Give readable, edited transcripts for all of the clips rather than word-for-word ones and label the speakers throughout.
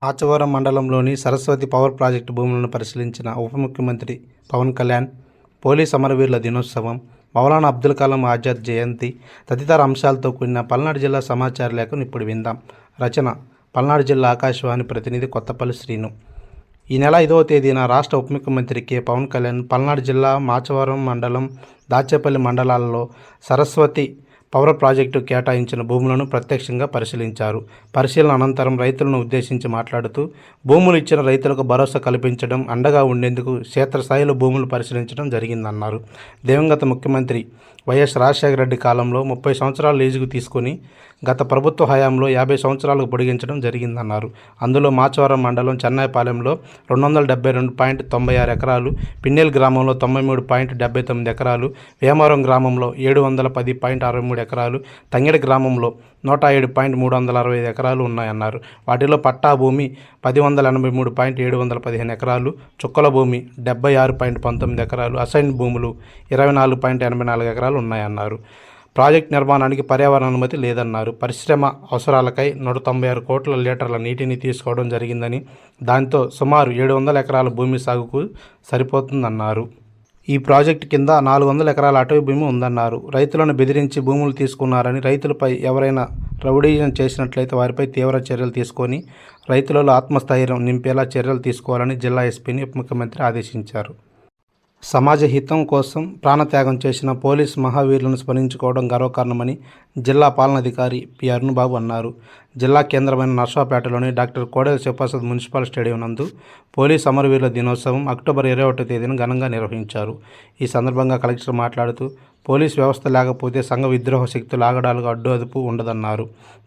Speaker 1: మాచవరం మండలంలోని Saraswati power project భూములను పరిశీలించిన ఉప ముఖ్యమంత్రి పవన్ కళ్యాణ్ పోలీస్ అమరవీరుల దినోత్సవం, మౌలానా అబ్దుల్ కలాం ఆజాద్ జయంతి తదితర అంశాలతో కూడిన పల్నాడు జిల్లా సమాచార లేఖను ఇప్పుడు విందాం. రచన పల్నాడు జిల్లా ఆకాశవాణి ప్రతినిధి కొత్తపల్లి శ్రీను. ఈ నెల 5వ తేదీన రాష్ట్ర ఉప ముఖ్యమంత్రి కె పవన్ కళ్యాణ్ పల్నాడు జిల్లా మాచవరం మండలం, దాచేపల్లి మండలాల్లో సరస్వతి పవర్ ప్రాజెక్టు కేటాయించిన భూములను ప్రత్యక్షంగా పరిశీలించారు. పరిశీలన అనంతరం రైతులను ఉద్దేశించి మాట్లాడుతూ, భూములు ఇచ్చిన రైతులకు భరోసా కల్పించడం, అండగా ఉండేందుకు క్షేత్రస్థాయిలో భూములు పరిశీలించడం జరిగిందన్నారు. దివంగత ముఖ్యమంత్రి వైఎస్ రాజశేఖర రెడ్డి కాలంలో 30 సంవత్సరాలు లీజుకు తీసుకుని గత ప్రభుత్వ హయాంలో 50 సంవత్సరాలకు పొడిగించడం జరిగిందన్నారు. అందులో మాచవరం మండలం చెన్నాయిపాలెంలో 272.96 ఎకరాలు, పిన్నెల్ గ్రామంలో 93.79 ఎకరాలు, వేమవరం గ్రామంలో 710.63 ఎకరాలు, తంగెడ గ్రామంలో 107.365 ఎకరాలు ఉన్నాయన్నారు. వాటిలో పట్టా భూమి 1083.715 ఎకరాలు, చుక్కల భూమి 76.19 ఎకరాలు, అసైన్ భూములు 24.84 ఎకరాలు ఉన్నాయన్నారు. ప్రాజెక్టు నిర్మాణానికి పర్యావరణ అనుమతి లేదన్నారు. పరిశ్రమ అవసరాలకై 196 కోట్ల లీటర్ల నీటిని తీసుకోవడం జరిగిందని, దాంతో సుమారు 700 ఎకరాల భూమి సాగుకు సరిపోతుందన్నారు. ఈ ప్రాజెక్టు కింద 400 ఎకరాల అటవీ భూమి ఉందన్నారు. రైతులను బెదిరించి భూములు తీసుకున్నారని, రైతులపై ఎవరైనా రౌడీజం చేసినట్లయితే వారిపై తీవ్ర చర్యలు తీసుకొని రైతులలో ఆత్మస్థైర్యం నింపేలా చర్యలు తీసుకోవాలని జిల్లా ఎస్పీని ఉప ముఖ్యమంత్రి ఆదేశించారు. సమాజ హితం కోసం ప్రాణత్యాగం చేసిన పోలీస్ మహావీరులను స్మరించుకోవడం గర్వకారణమని జిల్లా పాలనాధికారి పి అరుణ్బాబు అన్నారు. జిల్లా కేంద్రమైన నర్సాపేటలోని doctor Kodela Sivaprasad municipal stadium నందు పోలీస్ అమరవీరుల దినోత్సవం అక్టోబర్ 21వ తేదీన ఘనంగా నిర్వహించారు. ఈ సందర్భంగా కలెక్టర్ మాట్లాడుతూ, పోలీస్ వ్యవస్థ లేకపోతే సంఘ విద్రోహ శక్తుల ఆగడాలకు అడ్డు అదుపు ఉండదన్నారు.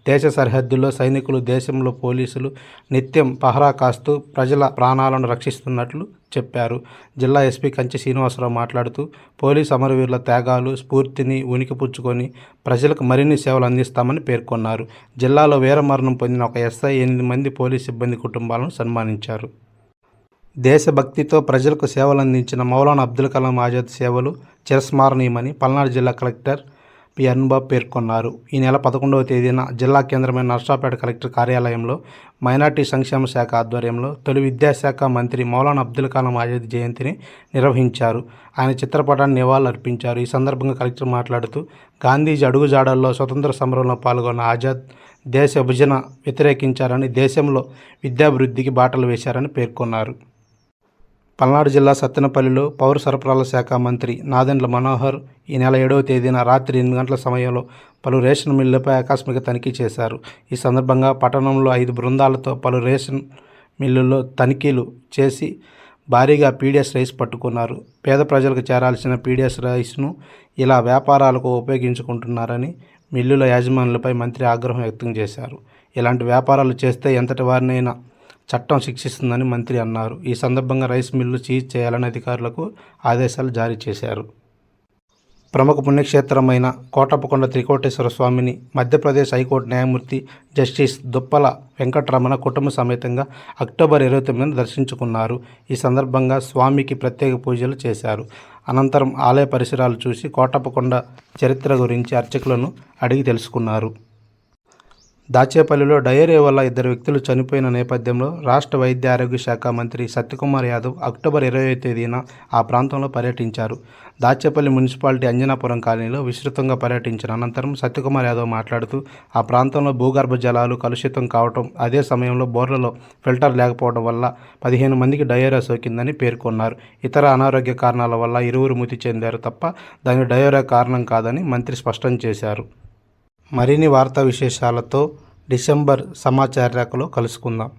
Speaker 1: దేశ సరిహద్దుల్లో సైనికులు, దేశంలో పోలీసులు నిత్యం పహరా కాస్తూ ప్రజల ప్రాణాలను రక్షిస్తున్నట్లు చెప్పారు. జిల్లా ఎస్పీ కంచి శ్రీనివాసరావు మాట్లాడుతూ, పోలీస్ అమరవీరుల త్యాగాలు, స్ఫూర్తిని ఉనికిపుచ్చుకొని ప్రజలకు మరిన్ని సేవలు అందిస్తామని పేర్కొన్నారు. జిల్లాలో వీరమరణం పొందిన ఒక ఎస్ఐ, 8 మంది పోలీస్ సిబ్బంది కుటుంబాలను సన్మానించారు. దేశభక్తితో ప్రజలకు సేవలందించిన మౌలానా అబ్దుల్ కలాం ఆజాద్ సేవలు చిరస్మరణీయమని పల్నాడు జిల్లా కలెక్టర్ పి అరుణ్బాబు పేర్కొన్నారు. ఈ నెల 11వ తేదీన జిల్లా కేంద్రమైన నర్సాపేట కలెక్టర్ కార్యాలయంలో మైనార్టీ సంక్షేమ శాఖ ఆధ్వర్యంలో తొలి విద్యాశాఖ మంత్రి మౌలానా అబ్దుల్ కలాం ఆజాద్ జయంతిని నిర్వహించారు. ఆయన చిత్రపటాన్ని నివాళులర్పించారు. ఈ సందర్భంగా కలెక్టర్ మాట్లాడుతూ, గాంధీజీ అడుగుజాడల్లో స్వతంత్ర సమరంలో పాల్గొన్న ఆజాద్ దేశ విభజన వ్యతిరేకించారని, దేశంలో విద్యాభివృద్ధికి బాటలు వేశారని పేర్కొన్నారు. పల్నాడు జిల్లా సత్తెనపల్లిలో పౌర సరఫరాల శాఖ మంత్రి నాదెండ్ల మనోహర్ ఈ నెల 7వ తేదీన రాత్రి 8 గంటల సమయంలో పలు రేషన్ మిల్లులపై ఆకస్మిక తనిఖీ చేశారు. ఈ సందర్భంగా పట్టణంలో 5 బృందాలతో పలు రేషన్ మిల్లుల్లో తనిఖీలు చేసి భారీగా పీడిఎస్ రైస్ పట్టుకున్నారు. పేద ప్రజలకు చేరాల్సిన పీడిఎస్ రైస్ను ఇలా వ్యాపారాలకు ఉపయోగించుకుంటున్నారని మిల్లుల యాజమానులపై మంత్రి ఆగ్రహం వ్యక్తం చేశారు. ఇలాంటి వ్యాపారాలు చేస్తే ఎంతటి వారినైనా చట్టం శిక్షిస్తుందని మంత్రి అన్నారు. ఈ సందర్భంగా రైస్ మిల్లు సీజ్ చేయాలని అధికారులకు ఆదేశాలు జారీ చేశారు. ప్రముఖ పుణ్యక్షేత్రమైన కోటప్పకొండ త్రికోటేశ్వర స్వామిని మధ్యప్రదేశ్ హైకోర్టు న్యాయమూర్తి జస్టిస్ దుప్పల వెంకటరమణ కుటుంబ సమేతంగా అక్టోబర్ 29న దర్శించుకున్నారు. ఈ సందర్భంగా స్వామికి ప్రత్యేక పూజలు చేశారు. అనంతరం ఆలయ పరిసరాలు చూసి కోటప్పకొండ చరిత్ర గురించి అర్చకులను అడిగి తెలుసుకున్నారు. దాచేపల్లిలో డయేరియా వల్ల 2 వ్యక్తులు చనిపోయిన నేపథ్యంలో రాష్ట్ర వైద్య ఆరోగ్య శాఖ మంత్రి సత్యకుమార్ యాదవ్ అక్టోబర్ 20వ తేదీన ఆ ప్రాంతంలో పర్యటించారు. దాచేపల్లి మున్సిపాలిటీ అంజనాపురం కాలనీలో విస్తృతంగా పర్యటించిన అనంతరం సత్యకుమార్ యాదవ్ మాట్లాడుతూ, ఆ ప్రాంతంలో భూగర్భ జలాలు కలుషితం కావటం, అదే సమయంలో బోర్లలో ఫిల్టర్ లేకపోవడం వల్ల 15 మందికి డయేరియా సోకిందని పేర్కొన్నారు. ఇతర అనారోగ్య కారణాల వల్ల 2 మృతి చెందారు తప్ప దానికి డయేరియా కారణం కాదని మంత్రి స్పష్టం చేశారు. మరిన్ని వార్తా విశేషాలతో డిసెంబర్ సమాచార రేఖలో కలుసుకుందాం.